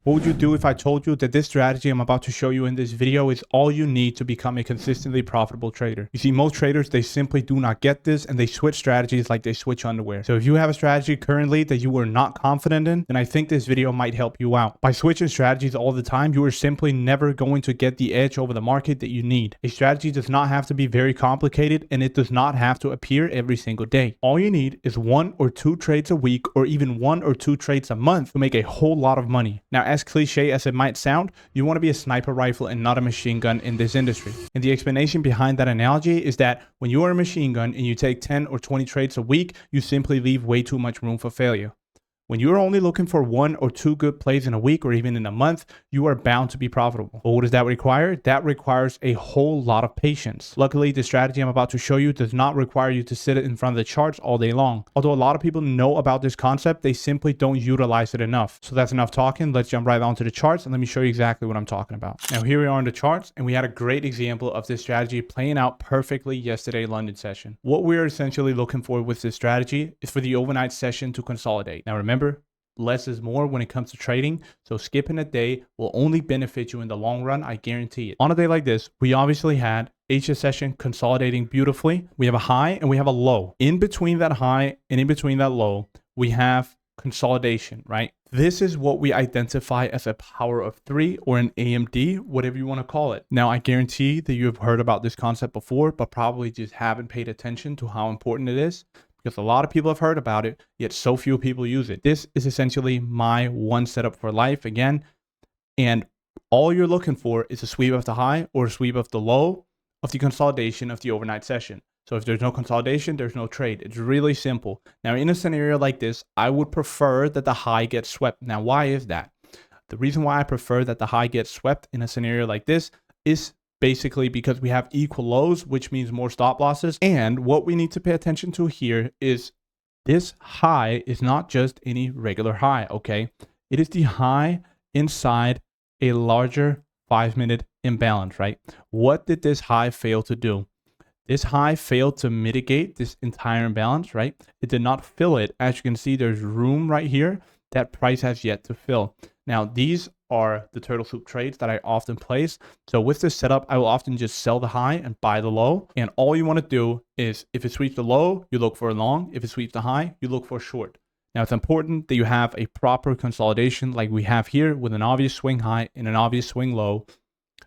What would you do if I told you that this strategy I'm about to show you in this video is all you need to become a consistently profitable trader? You see, most traders, they simply do not get this and they switch strategies like they switch underwear. So if you have a strategy currently that you are not confident in, then I think this video might help you out. By switching strategies all the time, you are simply never going to get the edge over the market that you need. A strategy does not have to be very complicated and it does not have to appear every single day. All you need is 1 or 2 trades a week or even 1 or 2 trades a month to make a whole lot of money. Now, as cliche as it might sound, you want to be a sniper rifle and not a machine gun in this industry. And the explanation behind that analogy is that when you are a machine gun and you take 10 or 20 trades a week, you simply leave way too much room for failure. When you're only looking for 1 or 2 good plays in a week or even in a month, you are bound to be profitable. But what does that require? That requires a whole lot of patience. Luckily, the strategy I'm about to show you does not require you to sit in front of the charts all day long. Although a lot of people know about this concept, they simply don't utilize it enough. So that's enough talking. Let's jump right onto the charts and let me show you exactly what I'm talking about. Now here we are on the charts and we had a great example of this strategy playing out perfectly yesterday London session. What we're essentially looking for with this strategy is for the overnight session to consolidate. Now remember, less is more when it comes to trading, so skipping a day will only benefit you in the long run, I guarantee it. On a day like this, we obviously had Asia session consolidating beautifully. We have a high and we have a low. In between that high and in between that low, we have consolidation, right? This is what we identify as a power of 3 or an AMD, whatever you want to call it. Now, I guarantee that you have heard about this concept before, but probably just haven't paid attention to how important it is, because a lot of people have heard about it, yet so few people use it. This is essentially my one setup for life again. And all you're looking for is a sweep of the high or a sweep of the low of the consolidation of the overnight session. So if there's no consolidation, there's no trade. It's really simple. Now, in a scenario like this, I would prefer that the high gets swept. Now, why is that? The reason why I prefer that the high gets swept in a scenario like this is basically because we have equal lows, which means more stop losses. And what we need to pay attention to here is this high is not just any regular high, okay? It is the high inside a larger 5-minute imbalance, right? What did this high fail to do? This high failed to mitigate this entire imbalance, right? It did not fill it. As you can see, there's room right here that price has yet to fill. Now, these are the turtle soup trades that I often place. So with this setup, I will often just sell the high and buy the low. And all you want to do is if it sweeps the low, you look for a long. If it sweeps the high, you look for a short. Now, it's important that you have a proper consolidation like we have here with an obvious swing high and an obvious swing low.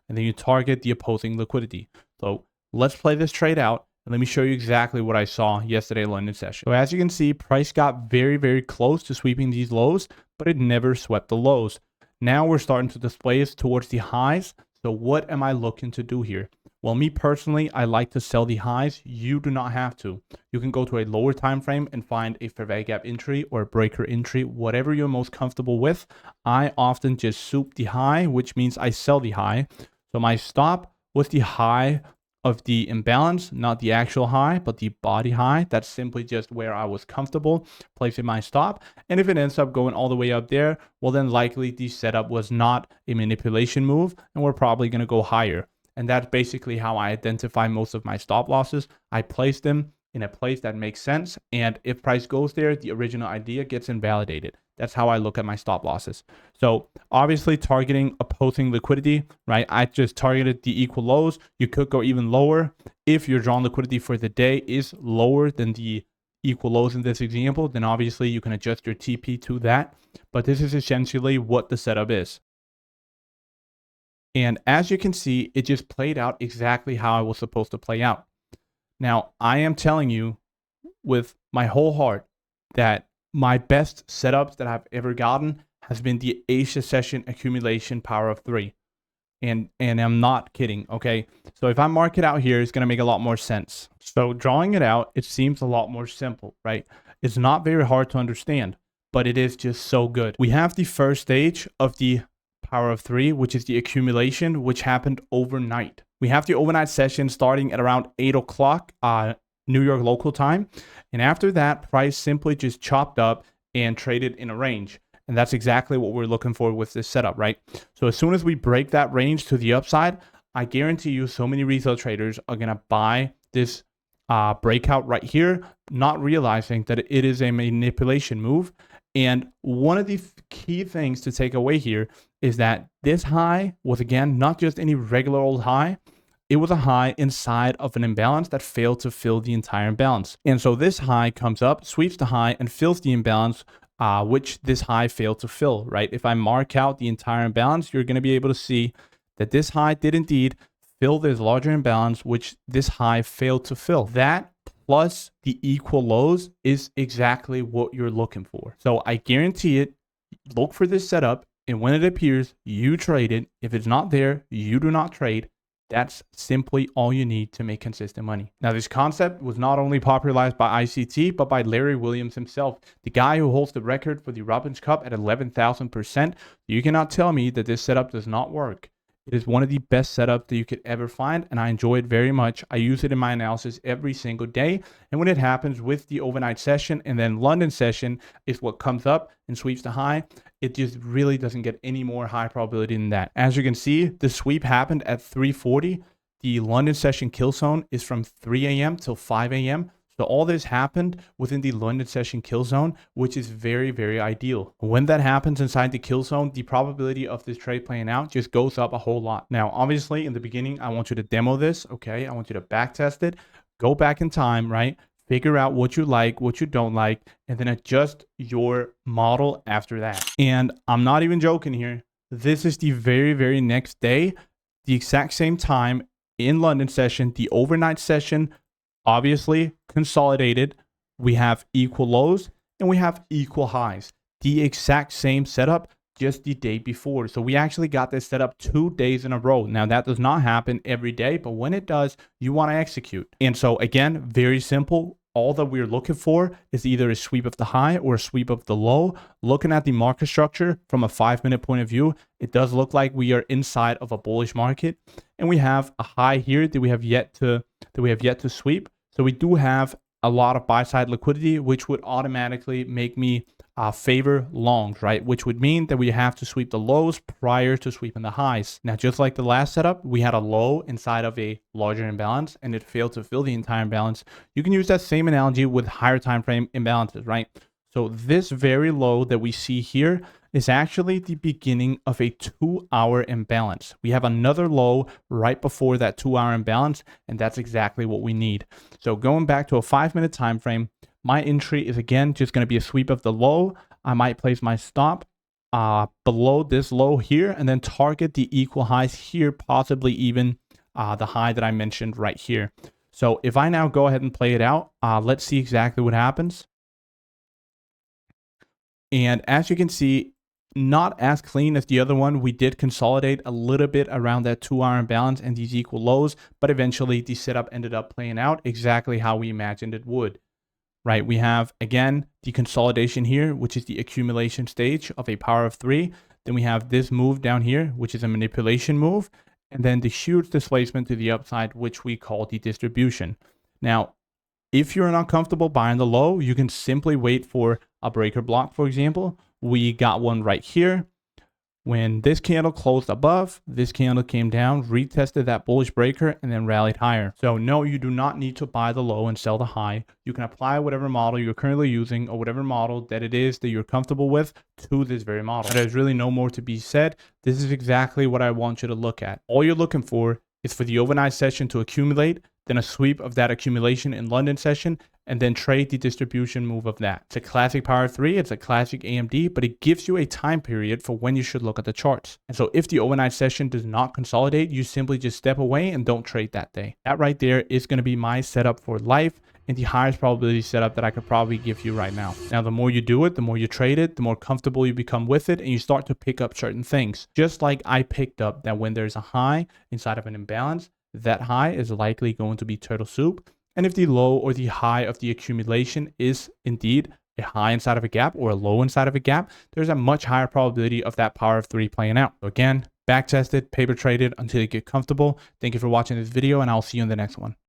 And then you target the opposing liquidity. So let's play this trade out. And let me show you exactly what I saw yesterday London session. So as you can see, price got very, very close to sweeping these lows, but it never swept the lows. Now we're starting to display us towards the highs. So what am I looking to do here? Well, me personally, I like to sell the highs. You do not have to. You can go to a lower time frame and find a fair value gap entry or a breaker entry, whatever you're most comfortable with. I often just soup the high, which means I sell the high. So my stop was the high of the imbalance, not the actual high, but the body high. That's simply just where I was comfortable placing my stop. And if it ends up going all the way up there, well, then likely the setup was not a manipulation move and we're probably going to go higher. And that's basically how I identify most of my stop losses. I place them in a place that makes sense. And if price goes there, the original idea gets invalidated. That's how I look at my stop losses. So obviously targeting opposing liquidity, right? I just targeted the equal lows. You could go even lower. If your drawn liquidity for the day is lower than the equal lows in this example, then obviously you can adjust your TP to that. But this is essentially what the setup is. And as you can see, it just played out exactly how I was supposed to play out. Now, I am telling you with my whole heart that my best setups that I've ever gotten has been the Asia session accumulation power of 3. And I'm not kidding, okay? So if I mark it out here, it's going to make a lot more sense. So drawing it out, it seems a lot more simple, right? It's not very hard to understand, but it is just so good. We have the first stage of the power of 3, which is the accumulation, which happened overnight. We have the overnight session starting at around 8 o'clock New York local time. And after that, price simply just chopped up and traded in a range. And that's exactly what we're looking for with this setup, right? So as soon as we break that range to the upside, I guarantee you so many retail traders are going to buy this breakout right here, not realizing that it is a manipulation move. And one of the key things to take away here is that this high was, again, not just any regular old high. It was a high inside of an imbalance that failed to fill the entire imbalance. And so this high comes up, sweeps the high, and fills the imbalance, which this high failed to fill, right? If I mark out the entire imbalance, you're going to be able to see that this high did indeed fill this larger imbalance, which this high failed to fill. That plus the equal lows is exactly what you're looking for. So I guarantee it, look for this setup, and when it appears, you trade it. If it's not there, you do not trade. That's simply all you need to make consistent money. Now, this concept was not only popularized by ICT, but by Larry Williams himself, the guy who holds the record for the Robbins Cup at 11,000%. You cannot tell me that this setup does not work. It is one of the best setups that you could ever find, and I enjoy it very much. I use it in my analysis every single day, and when it happens with the overnight session and then London session is what comes up and sweeps the high, it just really doesn't get any more high probability than that. As you can see, the sweep happened at 3:40. The London session kill zone is from 3 a.m. till 5 a.m. So all this happened within the London session kill zone, which is very, very ideal. When that happens inside the kill zone, the probability of this trade playing out just goes up a whole lot. Now, obviously, in the beginning, I want you to demo this, okay? I want you to back test it, go back in time, right? Figure out what you like, what you don't like, and then adjust your model after that. And I'm not even joking here. This is the very, very next day, the exact same time in London session, the overnight session, obviously consolidated. We have equal lows and we have equal highs. The exact same setup just the day before. So we actually got this set up 2 days in a row. Now that does not happen every day, but when it does, you want to execute. And so again, very simple. All that we're looking for is either a sweep of the high or a sweep of the low. Looking at the market structure from a 5-minute point of view, it does look like we are inside of a bullish market, and we have a high here that we have yet to sweep. So we do have a lot of buy side liquidity, which would automatically make me favor longs, right? Which would mean that we have to sweep the lows prior to sweeping the highs. Now, just like the last setup, we had a low inside of a larger imbalance and it failed to fill the entire imbalance. You can use that same analogy with higher time frame imbalances, right? So this very low that we see here is actually the beginning of a 2-hour imbalance. We have another low right before that 2-hour imbalance, and that's exactly what we need. So going back to a 5-minute time frame, my entry is again just going to be a sweep of the low. I might place my stop below this low here and then target the equal highs here, possibly even the high that I mentioned right here. So if I now go ahead and play it out, let's see exactly what happens. And as you can see, not as clean as the other one. We did consolidate a little bit around that 2-hour imbalance and these equal lows, but eventually the setup ended up playing out exactly how we imagined it would. Right, we have, again, the consolidation here, which is the accumulation stage of a power of 3. Then we have this move down here, which is a manipulation move. And then the huge displacement to the upside, which we call the distribution. Now, if you're not comfortable buying the low, you can simply wait for a breaker block, for example. We got one right here. When this candle closed above, this candle came down, retested that bullish breaker, and then rallied higher. So no, you do not need to buy the low and sell the high. You can apply whatever model you're currently using or whatever model that it is that you're comfortable with to this very model. There's really no more to be said. This is exactly what I want you to look at. All you're looking for is for the overnight session to accumulate, then a sweep of that accumulation in London session, and then trade the distribution move of that. It's a classic power 3, it's a classic AMD, but it gives you a time period for when you should look at the charts. And so if the overnight session does not consolidate, you simply just step away and don't trade that day. That right there is going to be my setup for life and the highest probability setup that I could probably give you right now. Now, the more you do it, the more you trade it, the more comfortable you become with it, and you start to pick up certain things. Just like I picked up that when there's a high inside of an imbalance, that high is likely going to be turtle soup. And if the low or the high of the accumulation is indeed a high inside of a gap or a low inside of a gap, there's a much higher probability of that power of 3 playing out. So again, back tested, paper traded until you get comfortable. Thank you for watching this video, and I'll see you in the next one.